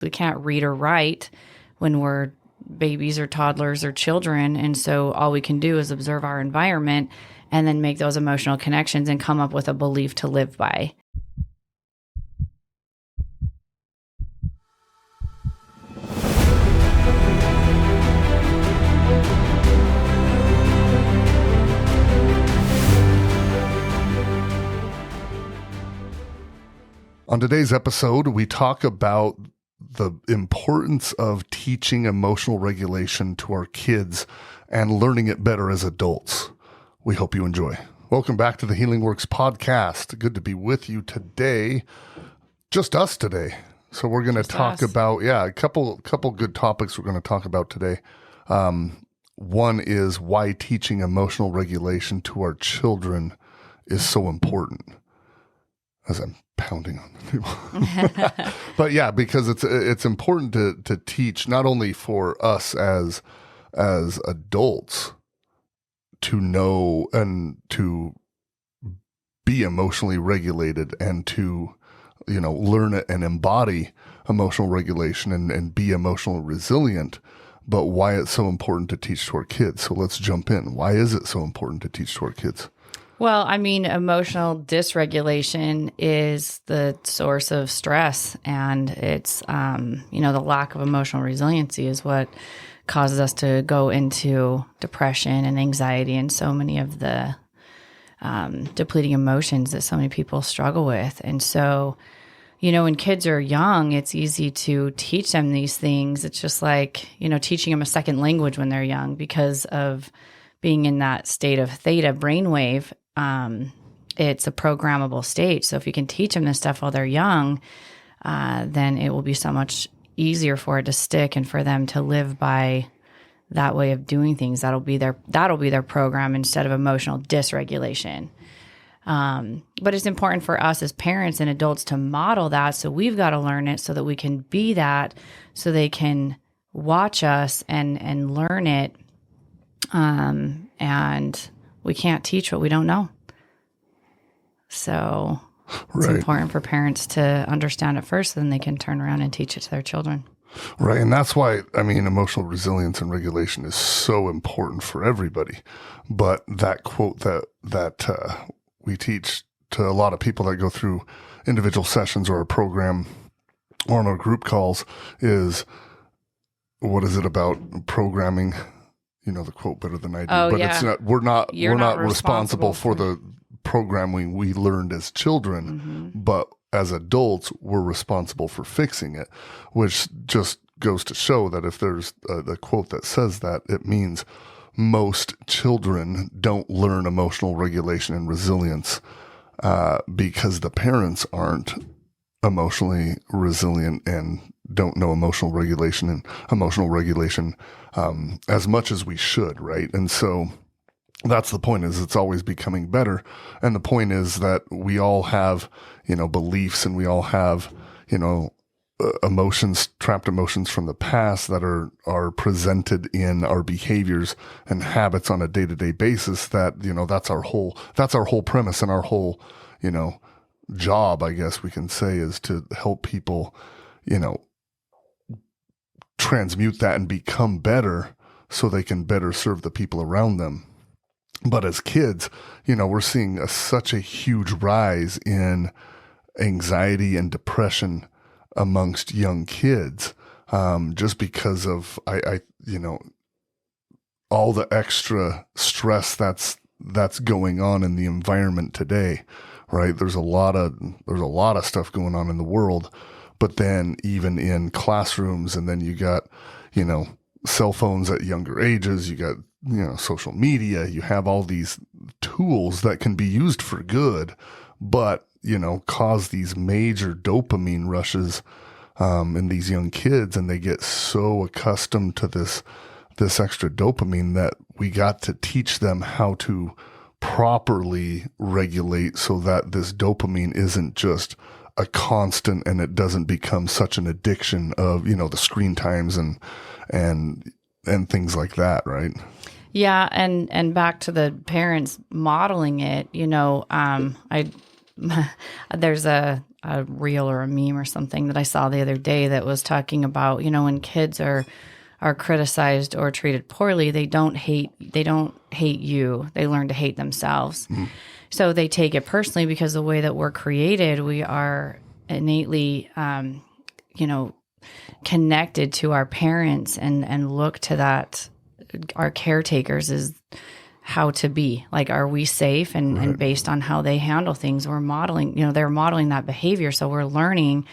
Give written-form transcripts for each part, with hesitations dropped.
read or write when we're babies or toddlers or children. And so all we can do is observe our environment and then make those emotional connections and come up with a belief to live by. On today's episode, we talk about the importance of teaching emotional regulation to our kids and learning it better as adults. We hope you enjoy. Welcome back to the Healing Works podcast. Good to be with you today. Just us today. So we're going to talk about, a couple good topics we're going to talk about today. One is why teaching emotional regulation to our children is so important. As I'm pounding on the table. But yeah, because it's important to teach not only for us as adults to know and to be emotionally regulated and to, learn it and embody emotional regulation and be emotionally resilient, but why it's so important to teach to our kids. So let's jump in. Why is it so important to teach to our kids? Well, I mean, emotional dysregulation is the source of stress, and it's, the lack of emotional resiliency is what causes us to go into depression and anxiety and so many of the depleting emotions that so many people struggle with. And so, when kids are young, it's easy to teach them these things. It's just like, teaching them a second language when they're young because of being in that state of theta brainwave. It's a programmable state. So if you can teach them this stuff while they're young, then it will be so much easier for it to stick and for them to live by that way of doing things. That'll be their program instead of emotional dysregulation. But it's important for us as parents and adults to model that. So we've got to learn it so that we can be that, so they can watch us and learn it. And we can't teach what we don't know. So it's important for parents to understand it first, so then they can turn around and teach it to their children. Right. And that's why, emotional resilience and regulation is so important for everybody. But that quote that we teach to a lot of people that go through individual sessions or a program or on our group calls is, what is it about programming? The quote better than I do, It's not, we're not responsible for the programming we learned as children, but as adults, we're responsible for fixing it, which just goes to show that if there's a quote that says that, it means most children don't learn emotional regulation and resilience because the parents aren't emotionally resilient and don't know emotional regulation as much as we should, right? And so that's the point, is it's always becoming better. And the point is that we all have, beliefs, and we all have, emotions, trapped emotions from the past that are presented in our behaviors and habits on a day-to-day basis that, that's our whole premise, and our whole, job, I guess we can say, is to help people, transmute that and become better so they can better serve the people around them. But as kids, we're seeing such a huge rise in anxiety and depression amongst young kids, just because of, all the extra stress that's going on in the environment today, right? There's a lot of stuff going on in the world. But then even in classrooms, and then you got, cell phones at younger ages, you got, social media, you have all these tools that can be used for good, but, cause these major dopamine rushes, in these young kids. And they get so accustomed to this extra dopamine that we got to teach them how to properly regulate so that this dopamine isn't just a constant and it doesn't become such an addiction of, the screen times and things like that. Right. Yeah. And back to the parents modeling it, there's a a reel or a meme or something that I saw the other day that was talking about, when kids are criticized or treated poorly, they don't hate you. They learn to hate themselves. So they take it personally because the way that we're created, we are innately, connected to our parents and look to that. Our caretakers is how to be. Like, are we safe? And based on how they handle things, we're modeling, they're modeling that behavior. So we're learning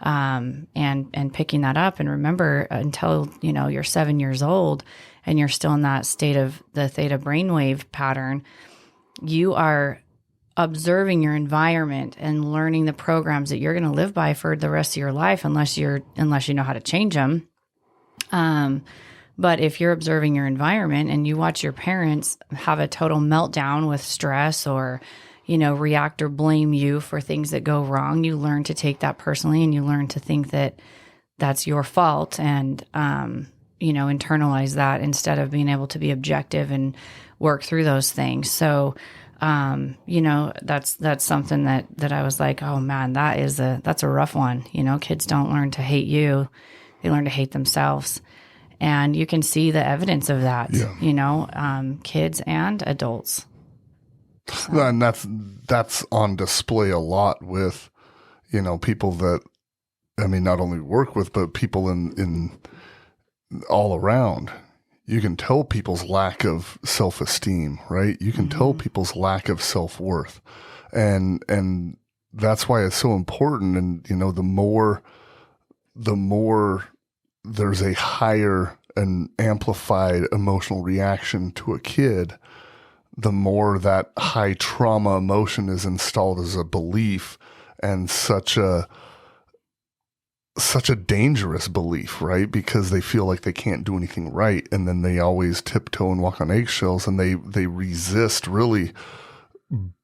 and picking that up. And remember, until, you're 7 years old and you're still in that state of the theta brainwave pattern, you are observing your environment and learning the programs that you're going to live by for the rest of your life, unless you know how to change them. But if you're observing your environment and you watch your parents have a total meltdown with stress or, react or blame you for things that go wrong, you learn to take that personally and you learn to think that that's your fault and, internalize that instead of being able to be objective and work through those things. So, that's something that I was like, oh man, that's a rough one. Kids don't learn to hate you. They learn to hate themselves. And you can see the evidence of that, kids and adults. So. And that's on display a lot with, people that, not only work with, but people in all around. You can tell people's lack of self-esteem, right? You can tell people's lack of self-worth. And that's why it's so important. And, the more there's a higher and amplified emotional reaction to a kid, the more that high trauma emotion is installed as a belief, and such a dangerous belief, right? Because they feel like they can't do anything right. And then they always tiptoe and walk on eggshells, and they resist really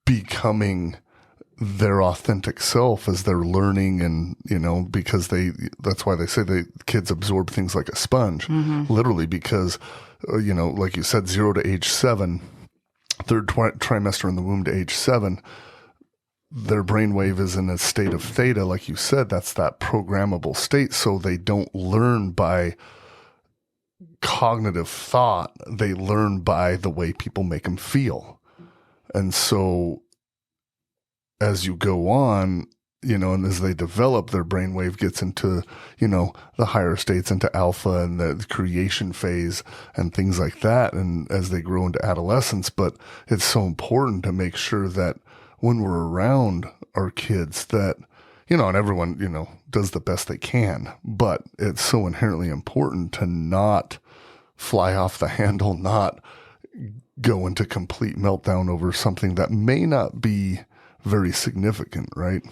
becoming their authentic self as they're learning. And, because that's why they say kids absorb things like a sponge, literally, because, like you said, 0 to age 7, third trimester in the womb to age 7, their brainwave is in a state of theta. Like you said, that's that programmable state. So they don't learn by cognitive thought. They learn by the way people make them feel. And so as you go on, and as they develop, their brainwave gets into, the higher states, into alpha and the creation phase and things like that. And as they grow into adolescence, but it's so important to make sure that when we're around our kids that, and everyone, does the best they can, but it's so inherently important to not fly off the handle, not go into complete meltdown over something that may not be very significant, right?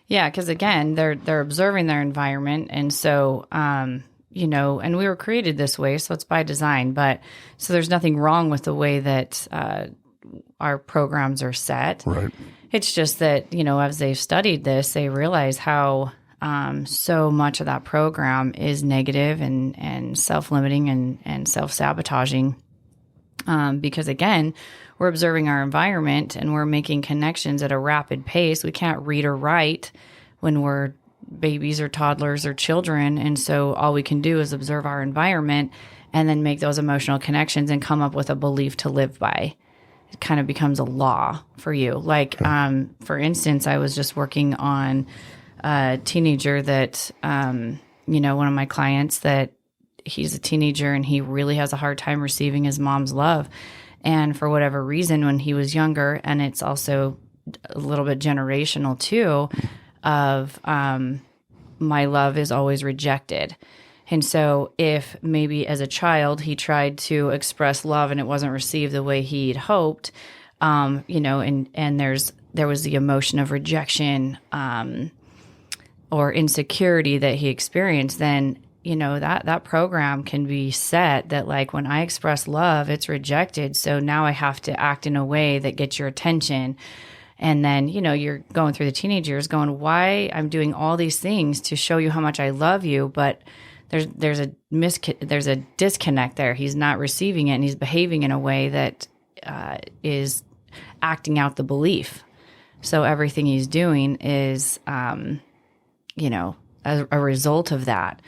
Yeah, because again, they're observing their environment, and so and we were created this way, so it's by design. But so there's nothing wrong with the way that our programs are set. Right. It's just that as they've studied this, they realize how so much of that program is negative and self-limiting and self-sabotaging. Because again, we're observing our environment and we're making connections at a rapid pace. We can't read or write when we're babies or toddlers or children. And so all we can do is observe our environment and then make those emotional connections and come up with a belief to live by. It kind of becomes a law for you. Like, for instance, I was just working on a teenager that, one of my clients that he's a teenager and he really has a hard time receiving his mom's love. And for whatever reason, when he was younger, and it's also a little bit generational too, of my love is always rejected. And so if maybe as a child he tried to express love and it wasn't received the way he'd hoped, and there was the emotion of rejection or insecurity that he experienced, then that program can be set that like when I express love, it's rejected. So now I have to act in a way that gets your attention. And then, you're going through the teenage years going, why I'm doing all these things to show you how much I love you. But there's a disconnect there. He's not receiving it and he's behaving in a way that is acting out the belief. So everything he's doing is, you know, a result of that.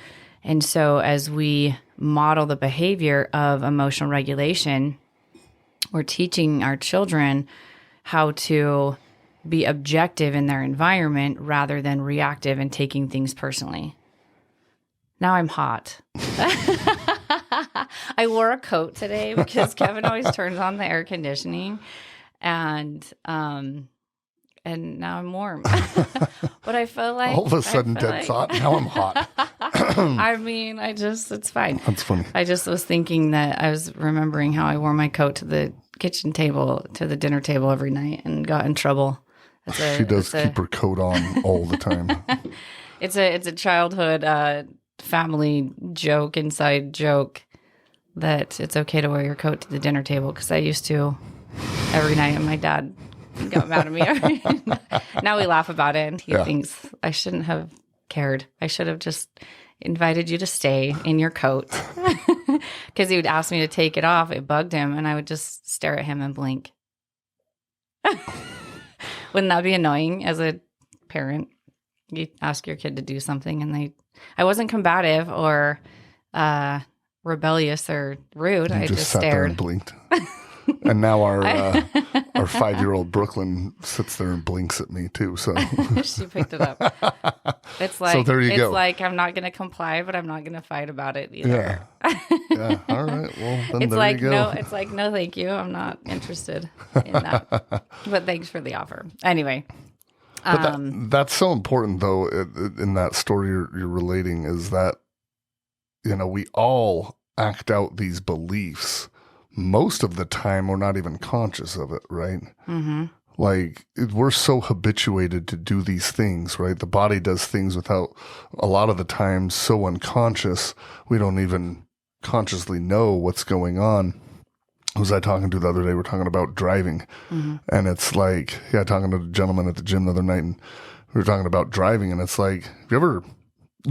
And so as we model the behavior of emotional regulation, we're teaching our children how to be objective in their environment rather than reactive and taking things personally. Now I'm hot. I wore a coat today because Kevin always turns on the air conditioning, and now I'm warm. But I feel like all of a sudden dead hot. Now I'm hot. I mean, it's fine. That's funny. I just was thinking that I was remembering how I wore my coat to the kitchen table, to the dinner table every night and got in trouble. She does keep her coat on all the time. It's a childhood family joke, inside joke, that it's okay to wear your coat to the dinner table, because I used to every night, and my dad got mad at me. Now we laugh about it, and he thinks I shouldn't have cared. I should have just invited you to stay in your coat, because he would ask me to take it off. It bugged him, and I would just stare at him and blink. Wouldn't that be annoying as a parent? You ask your kid to do something, and I wasn't combative or rebellious or rude. I just sat stared there and blinked. And now our 5-year-old Brooklyn sits there and blinks at me too. So she picked it up. It's like, so there you go. It's like, I'm not going to comply, but I'm not going to fight about it either. Yeah. All right. Well, then it's there like, you go. no, it's like, no, thank you. I'm not interested in that. But thanks for the offer. Anyway. But that's so important, though, in that story you're relating, is that, you know, we all act out these beliefs. Most of the time, we're not even conscious of it, right? Mm-hmm. Like, we're so habituated to do these things, right? The body does things without, a lot of the time, so unconscious, we don't even consciously know what's going on. Who was I talking to the other day? We're talking about driving. Mm-hmm. And it's like, talking to a gentleman at the gym the other night, and we were talking about driving, and it's like, have you ever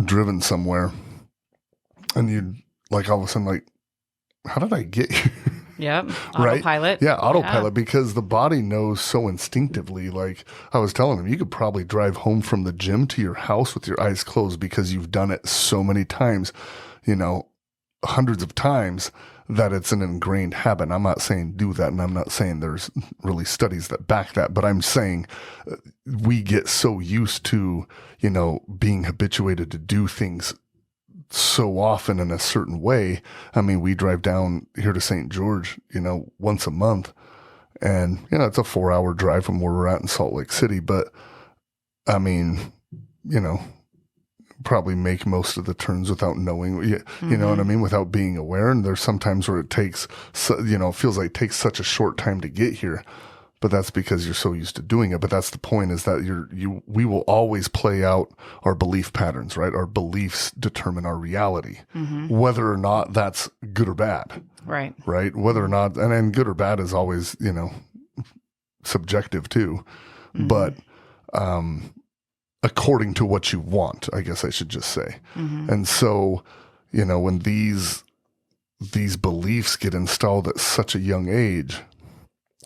driven somewhere and you like all of a sudden like, how did I get here? Yep. Right? Autopilot. Yeah, autopilot, because the body knows so instinctively. Like I was telling him, you could probably drive home from the gym to your house with your eyes closed because you've done it so many times, you know, hundreds of times, that it's an ingrained habit. I'm not saying do that, and I'm not saying there's really studies that back that, but I'm saying we get so used to, you know, being habituated to do things so often in a certain way. I mean, we drive down here to St. George, you know, once a month, and, you know, it's a 4-hour drive from where we're at in Salt Lake City, but I mean, you know, probably make most of the turns without knowing, you know what I mean, without being aware. And there's sometimes where it takes, you know, it feels like it takes such a short time to get here, but that's because you're so used to doing it. But that's the point, is that we will always play out our belief patterns, right? Our beliefs determine our reality, whether or not that's good or bad. Right. Right. Whether or not, and then good or bad is always, you know, subjective too, but, according to what you want, I guess I should just say. And so, you know, when these beliefs get installed at such a young age,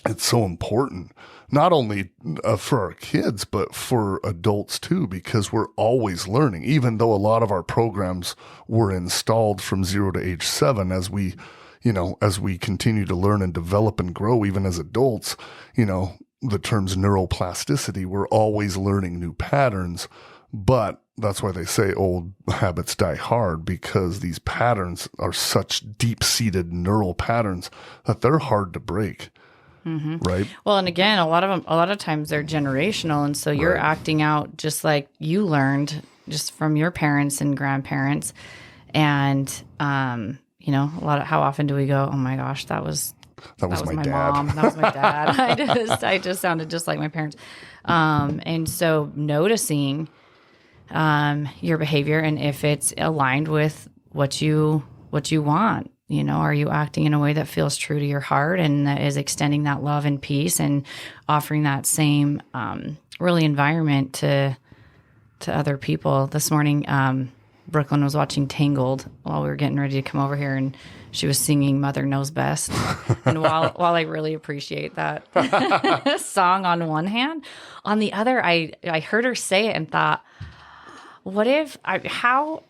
it's so important, not only for our kids, but for adults too, because we're always learning, even though a lot of our programs were installed from 0 to age 7, as we continue to learn and develop and grow, even as adults, you know, the term's neuroplasticity, we're always learning new patterns, but that's why they say old habits die hard, because these patterns are such deep-seated neural patterns that they're hard to break. Right. Well, and again, a lot of times they're generational. And so you're acting out just like you learned just from your parents and grandparents. And, you know, how often do we go, oh my gosh, that was my dad. Mom. That was my dad. I just sounded just like my parents. And so noticing your behavior, and if it's aligned with what you want, you know, are you acting in a way that feels true to your heart and that is extending that love and peace and offering that same really environment to other people? This morning, Brooklyn was watching Tangled while we were getting ready to come over here, and she was singing Mother Knows Best. And while I really appreciate that song on one hand, on the other, I heard her say it and thought, what if, how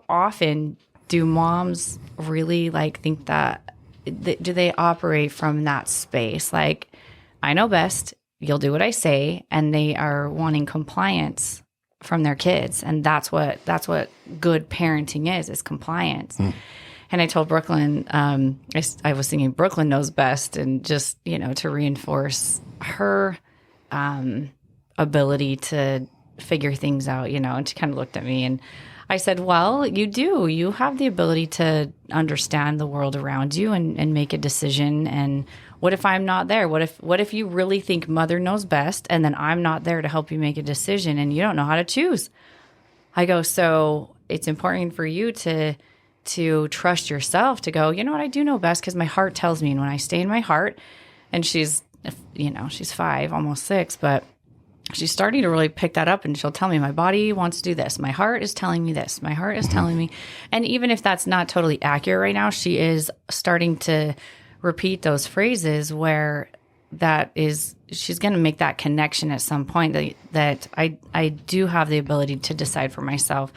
often do moms really like think that, do they operate from that space? Like, I know best, you'll do what I say, and they are wanting compliance from their kids. And that's what good parenting is compliance. And I told Brooklyn, I was singing Brooklyn Knows Best, and just, to reinforce her ability to figure things out, and she kind of looked at me and I said, well, you have the ability to understand the world around you and make a decision. And what if I'm not there? What if you really think Mother knows best, and then I'm not there to help you make a decision and you don't know how to choose? I go, so it's important for you to trust yourself, to go, you know what, I do know best because my heart tells me. And when I stay in my heart, and she's 5, almost 6, but she's starting to really pick that up, and she'll tell me, my body wants to do this. My heart is telling me this. My heart is telling me. And even if that's not totally accurate right now, she is starting to repeat those phrases where she's going to make that connection at some point that I do have the ability to decide for myself.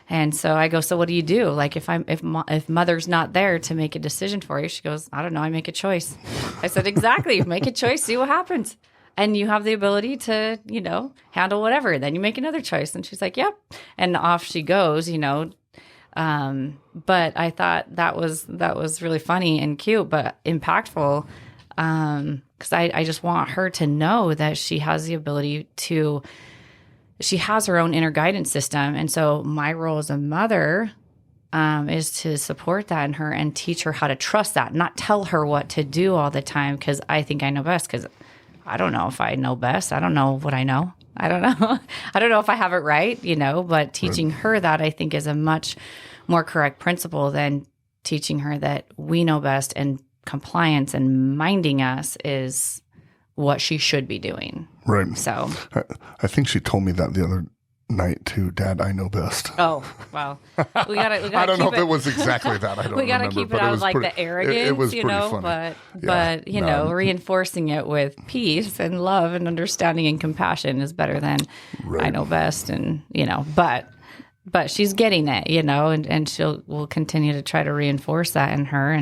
And so I go, so what do you do? Like if mother's not there to make a decision for you, she goes, I don't know, I make a choice. I said, exactly. Make a choice, see what happens. And you have the ability to, handle whatever. Then you make another choice. And she's like, yep. And off she goes, But I thought that was really funny and cute, but impactful. Because I just want her to know that she has the ability she has her own inner guidance system. And so my role as a mother is to support that in her and teach her how to trust that, not tell her what to do all the time because I think I know best, because I don't know if I know best. I don't know what I know. I don't know. I don't know if I have it right, but teaching her that, I think, is a much more correct principle than teaching her that we know best, and compliance and minding us is what she should be doing. Right. So I think she told me that the other night too. Dad, I know best. Oh, wow. We gotta I don't know if it was exactly that. I don't we gotta remember, keep it out of the arrogance, it was pretty funny. But reinforcing it with peace and love and understanding and compassion is better than I know best. And but she's getting it, and we'll continue to try to reinforce that in her,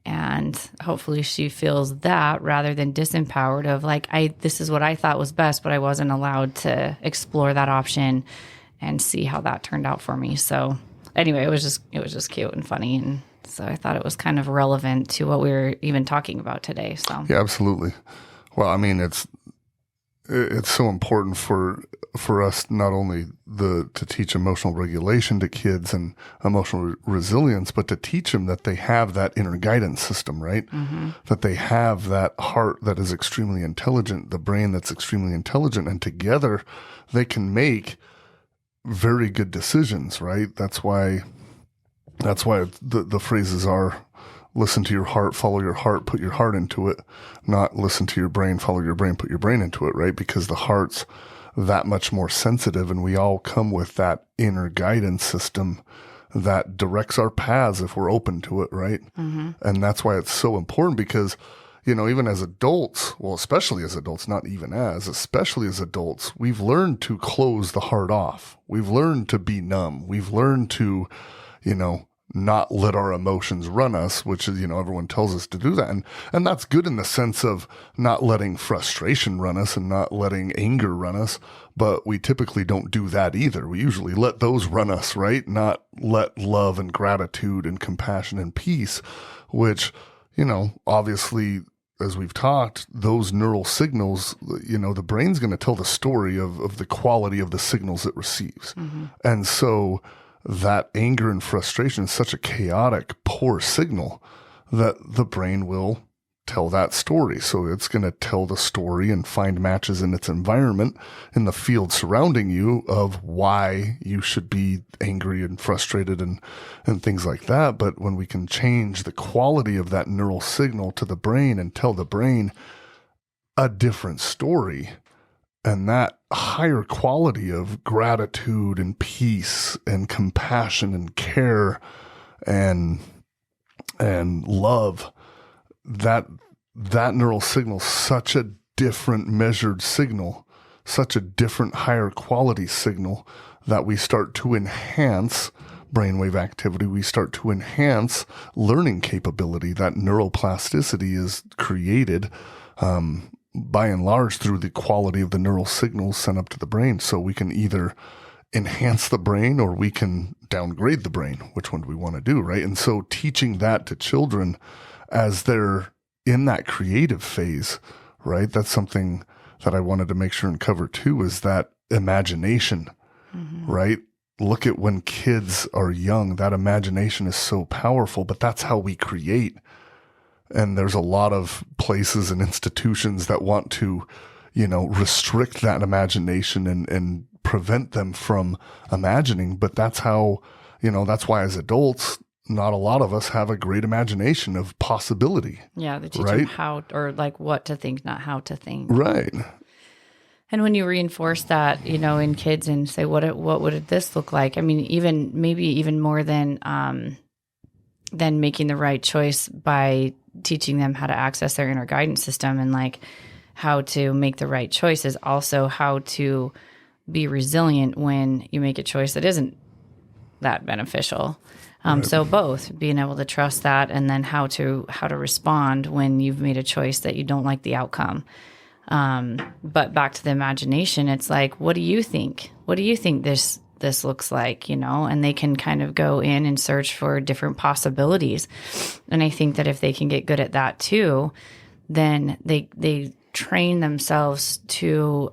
and hopefully she feels that rather than disempowered of like, this is what I thought was best, but I wasn't allowed to explore that option and see how that turned out for me. So anyway, it was just cute and funny. And so I thought it was kind of relevant to what we were even talking about today. So yeah, absolutely. Well, I mean, it's so important for us not only to teach emotional regulation to kids and emotional resilience, but to teach them that they have that inner guidance system, right? Mm-hmm. That they have that heart that is extremely intelligent, the brain that's extremely intelligent, and together they can make very good decisions, right? That's why the phrases are: listen to your heart, follow your heart, put your heart into it, not listen to your brain, follow your brain, put your brain into it, right? Because the heart's that much more sensitive, and we all come with that inner guidance system that directs our paths if we're open to it, right? Mm-hmm. And that's why it's so important, because, even as adults, well, especially as adults, especially as adults, we've learned to close the heart off. We've learned to be numb. We've learned to, not let our emotions run us, which is, everyone tells us to do that. And that's good in the sense of not letting frustration run us and not letting anger run us. But we typically don't do that either. We usually let those run us, right? Not let love and gratitude and compassion and peace, which, obviously, as we've talked, those neural signals, the brain's going to tell the story of the quality of the signals it receives. Mm-hmm. And so that anger and frustration is such a chaotic, poor signal that the brain will tell that story. So it's going to tell the story and find matches in its environment, in the field surrounding you, of why you should be angry and frustrated and things like that. But when we can change the quality of that neural signal to the brain and tell the brain a different story, And that higher quality of gratitude and peace and compassion and care and love, that neural signal, such a different measured signal, such a different higher quality signal, that we start to enhance brainwave activity. We start to enhance learning capability. That neuroplasticity is created by and large through the quality of the neural signals sent up to the brain. So we can either enhance the brain or we can downgrade the brain. Which one do we want to do, right? And so teaching that to children as they're in that creative phase, right? That's something that I wanted to make sure and cover too, is that imagination, right? Look at when kids are young, that imagination is so powerful, but that's how we create. And there's a lot of places and institutions that want to, restrict that imagination and prevent them from imagining. But that's how, that's why as adults, not a lot of us have a great imagination of possibility. Yeah, they teach them how, or like what to think, not how to think. Right. And when you reinforce that, in kids and say, what would this look like? I mean, maybe even more than making the right choice by teaching them how to access their inner guidance system and like how to make the right choices, also how to be resilient when you make a choice that isn't that beneficial. So both being able to trust that, and then how to respond when you've made a choice that you don't like the outcome. But back to the imagination, it's like, what do you think? What do you think this looks like, and they can kind of go in and search for different possibilities. And I think that if they can get good at that too, then they train themselves to,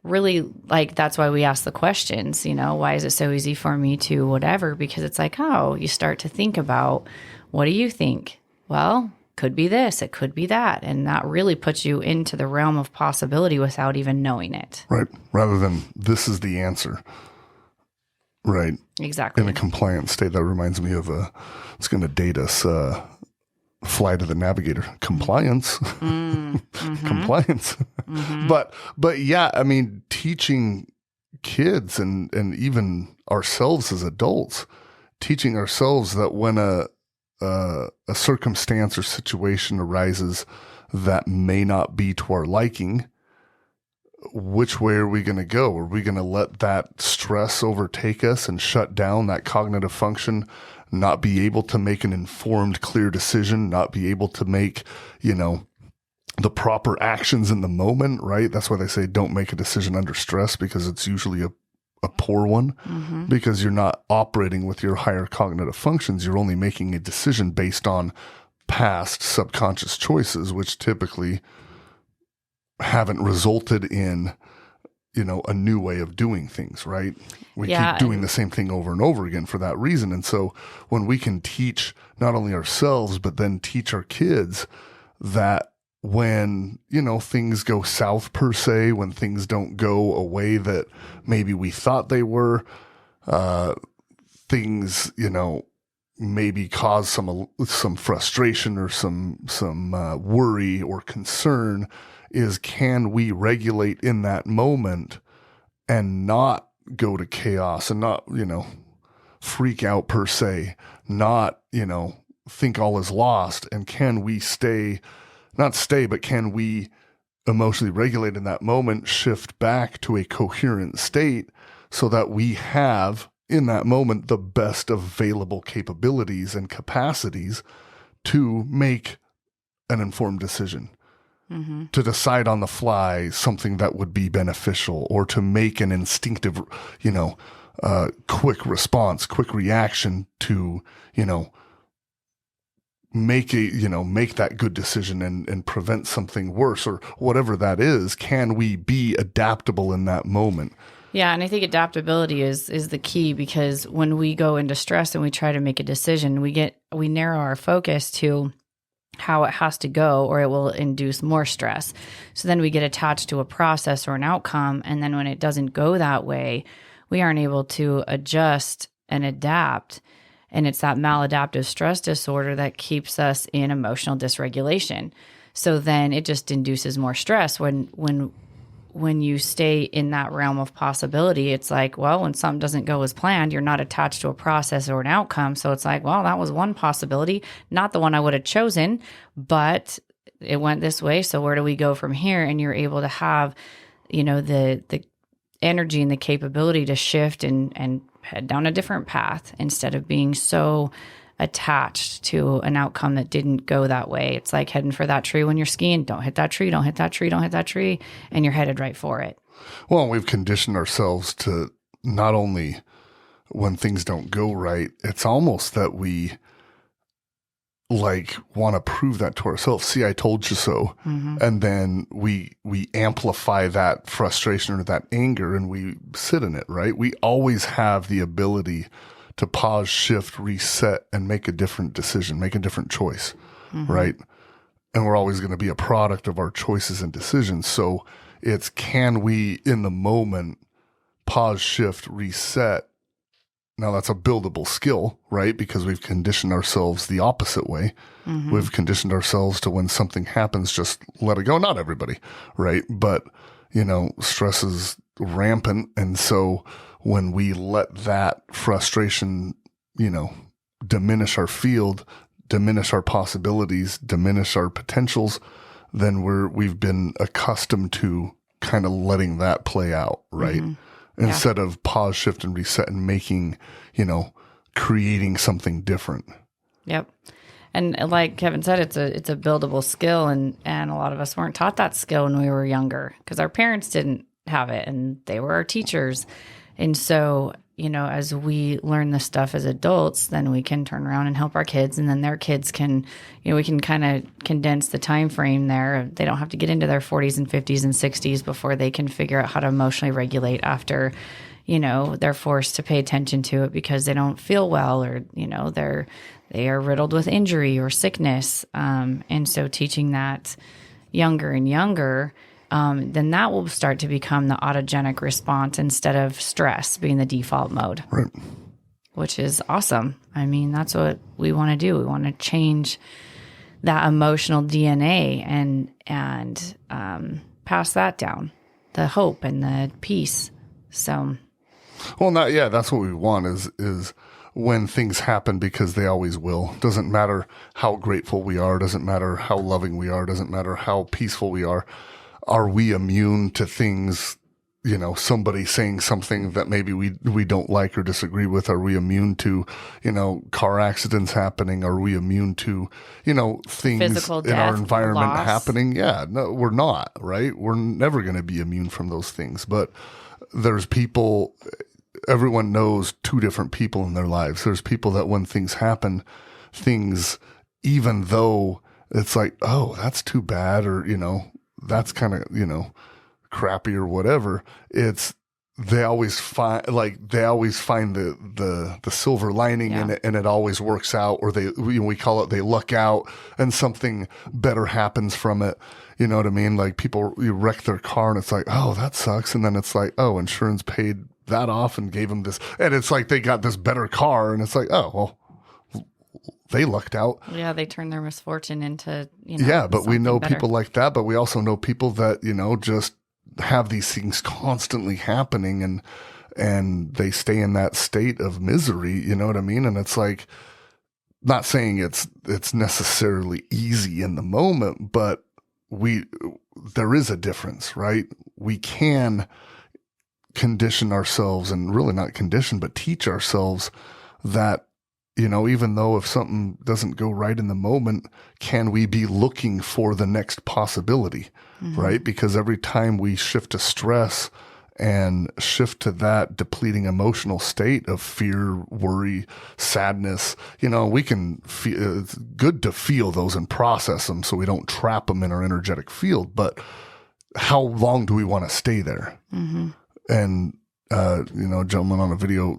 really, like, that's why we ask the questions, why is it so easy for me to whatever? Because it's like, you start to think about, what do you think? Well, could be this, it could be that. And that really puts you into the realm of possibility without even knowing it. Right. Rather than this is the answer. Right. Exactly. In a compliant state. That reminds me of it's going to date us, Flight of the Navigator. Compliance. Compliance. But yeah, I mean, teaching kids and even ourselves as adults, teaching ourselves that when a circumstance or situation arises that may not be to our liking, which way are we going to go? Are we going to let that stress overtake us and shut down that cognitive function, not be able to make an informed, clear decision, not be able to make, the proper actions in the moment, right? That's why they say don't make a decision under stress, because it's usually a poor one, because you're not operating with your higher cognitive functions. You're only making a decision based on past subconscious choices, which typically haven't resulted in, a new way of doing things, right? We keep doing the same thing over and over again for that reason. And so when we can teach not only ourselves, but then teach our kids that when, things go south per se, when things don't go a way that maybe we thought they were, things, maybe cause some frustration or some worry or concern, is can we regulate in that moment and not go to chaos and not, freak out per se, not, think all is lost, and can we but can we emotionally regulate in that moment, shift back to a coherent state so that we have in that moment the best available capabilities and capacities to make an informed decision, to decide on the fly something that would be beneficial, or to make an instinctive, quick response, quick reaction to, make that good decision and prevent something worse, or whatever that is. Can we be adaptable in that moment? Yeah, and I think adaptability is the key, because when we go into stress and we try to make a decision, we narrow our focus to how it has to go, or it will induce more stress. So then we get attached to a process or an outcome, and then when it doesn't go that way, we aren't able to adjust and adapt. And it's that maladaptive stress disorder that keeps us in emotional dysregulation. So then it just induces more stress when you stay in that realm of possibility. It's like, well, when something doesn't go as planned, you're not attached to a process or an outcome. So it's like, well, that was one possibility, not the one I would have chosen, but it went this way. So where do we go from here? And you're able to have, the energy and the capability to shift and head down a different path instead of being so attached to an outcome that didn't go that way. It's like heading for that tree when you're skiing. Don't hit that tree, don't hit that tree, don't hit that tree. And you're headed right for it. Well, we've conditioned ourselves to not only when things don't go right, it's almost that we want to prove that to ourselves. See, I told you so. Mm-hmm. And then we amplify that frustration or that anger and we sit in it, right? We always have the ability to pause, shift, reset, and make a different decision, make a different choice, mm-hmm. right? And we're always going to be a product of our choices and decisions. So it's, can we, in the moment, pause, shift, reset? Now that's a buildable skill, right? Because we've conditioned ourselves the opposite way. Mm-hmm. We've conditioned ourselves to, when something happens, just let it go. Not everybody, right? But, stress is rampant. And so when we let that frustration, diminish our field, diminish our possibilities, diminish our potentials, then we've been accustomed to kind of letting that play out, right? Mm-hmm. Instead of pause, shift, and reset and making, creating something different. Yep. And like Kevin said, it's a buildable skill. And a lot of us weren't taught that skill when we were younger because our parents didn't have it and they were our teachers. And so, as we learn this stuff as adults, then we can turn around and help our kids, and then their kids can, we can kind of condense the time frame there. They don't have to get into their 40s and 50s and 60s before they can figure out how to emotionally regulate after, they're forced to pay attention to it because they don't feel well or, they are riddled with injury or sickness. And so teaching that younger and younger, then that will start to become the autogenic response instead of stress being the default mode, right? Which is awesome. I mean, that's what we want to do. We want to change that emotional DNA and pass that down, the hope and the peace. So, well, that's what we want is when things happen, because they always will. Doesn't matter how grateful we are. Doesn't matter how loving we are. Doesn't matter how peaceful we are. Are we immune to things, somebody saying something that maybe we don't like or disagree with? Are we immune to, car accidents happening? Are we immune to, things physical death, in our environment loss? Happening? Yeah, no, we're not, right? We're never going to be immune from those things. But there's people, everyone knows two different people in their lives. There's people that when things happen, even though it's like, oh, that's too bad, or, that's kind of, crappy or whatever. They always find the silver lining in it, and it always works out, or we call it, they luck out and something better happens from it. You know what I mean? Like people, you wreck their car and it's like, oh, that sucks. And then it's like, oh, insurance paid that off and gave them this. And it's like, they got this better car and it's like, oh, well, they lucked out. Yeah, they turned their misfortune into, yeah, but we know better. people like that, but we also know people that, just have these things constantly happening and they stay in that state of misery, you know what I mean? And it's like, not saying it's necessarily easy in the moment, but there is a difference, right? We can condition ourselves, and really not condition, but teach ourselves that, even though if something doesn't go right in the moment, can we be looking for the next possibility, mm-hmm. right? Because every time we shift to stress and shift to that depleting emotional state of fear, worry, sadness, we can feel, it's good to feel those and process them so we don't trap them in our energetic field. But how long do we want to stay there? Mm-hmm. And, a gentleman on a video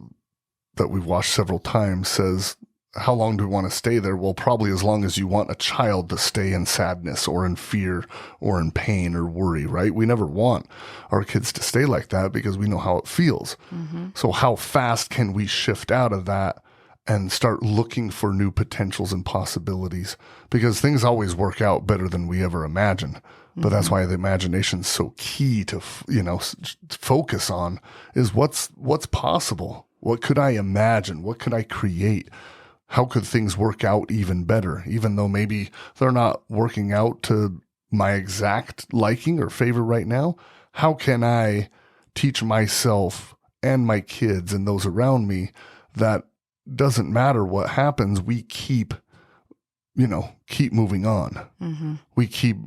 that we've watched several times says, how long do we want to stay there? Well, probably as long as you want a child to stay in sadness or in fear or in pain or worry, right? We never want our kids to stay like that because we know how it feels. Mm-hmm. So how fast can we shift out of that and start looking for new potentials and possibilities, because things always work out better than we ever imagine. But that's why the imagination is so key to, focus on, is what's possible. What could I imagine? What could I create? How could things work out even better? Even though maybe they're not working out to my exact liking or favor right now, how can I teach myself and my kids and those around me that doesn't matter what happens, we keep moving on. We keep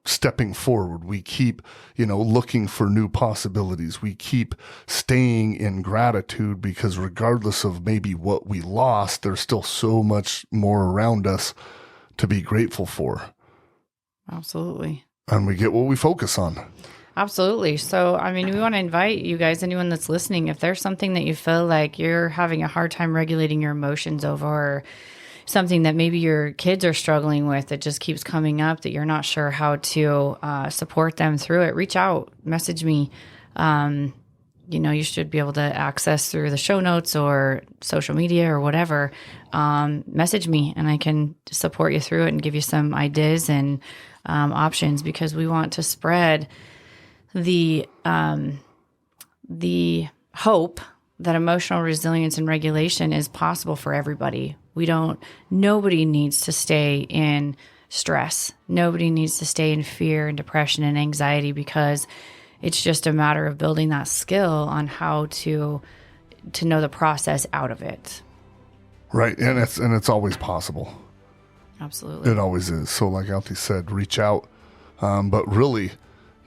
stepping forward. We keep, looking for new possibilities. We keep staying in gratitude, because regardless of maybe what we lost, there's still so much more around us to be grateful for. Absolutely. And we get what we focus on. Absolutely. So, we want to invite you guys, anyone that's listening, if there's something that you feel like you're having a hard time regulating your emotions over, or something that maybe your kids are struggling with that just keeps coming up, that you're not sure how to support them through it, reach out, message me. You should be able to access through the show notes or social media or whatever. Message me and I can support you through it and give you some ideas and options, because we want to spread the hope that emotional resilience and regulation is possible for everybody. Nobody needs to stay in stress. Nobody needs to stay in fear and depression and anxiety, because it's just a matter of building that skill on how to know the process out of it. Right. And it's always possible. Absolutely. It always is. So like Altee said, reach out. But really,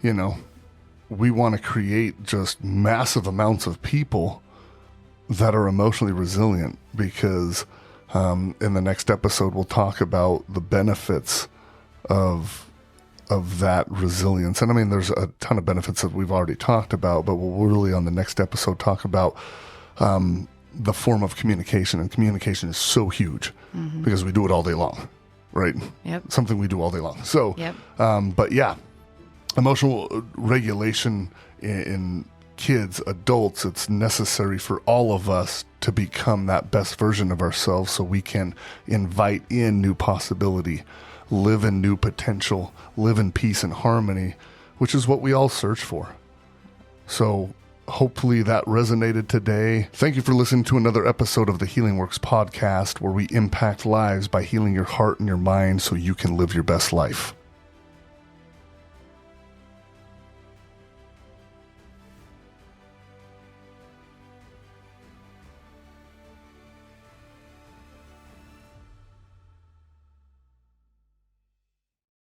we want to create just massive amounts of people that are emotionally resilient, because in the next episode, we'll talk about the benefits of that resilience. And there's a ton of benefits that we've already talked about, but we'll really on the next episode talk about the form of communication. And communication is so huge because we do it all day long, right? Yep. Something we do all day long. So, yep. But yeah, emotional regulation in kids, adults, it's necessary for all of us to become that best version of ourselves, so we can invite in new possibility, live in new potential, live in peace and harmony, which is what we all search for. So hopefully that resonated today. Thank you for listening to another episode of the Healing Works podcast, where we impact lives by healing your heart and your mind so you can live your best life.